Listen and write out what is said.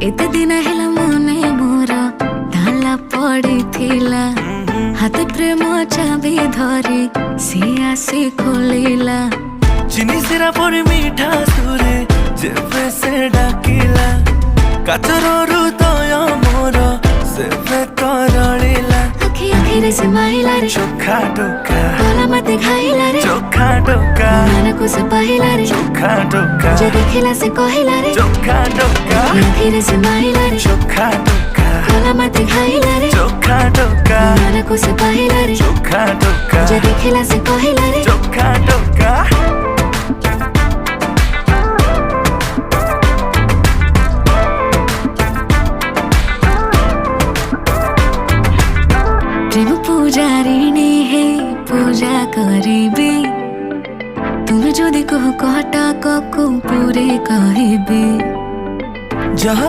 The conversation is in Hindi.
एते दिन हेला मने मोर ताला पड़ी थिला हाथ प्रेम चाबी धरी सी आसी खोलिला चिनी सिरा पड़ी मीठा सुरे जेबे से डाकिला काचर हृदय मोर सेबे करलिला आखि आखि रे से माइला रे चोखा टोका गला मते खाइला रे चोखा टोका मन को से पाहिला रे चोखा टोका जे देखिला से कहिला रे चोखा टोका आखि रे से माइला रे चोखा टोका गला मते खाइला रे चोखा टोका मन को से पाहिला रे चोखा टोका जे देखिला से कहिला रे चोखा टोका प्रेम पूजारिणी है पूजा करिबी तुम जदि कह कहटा को पूरे कहबी।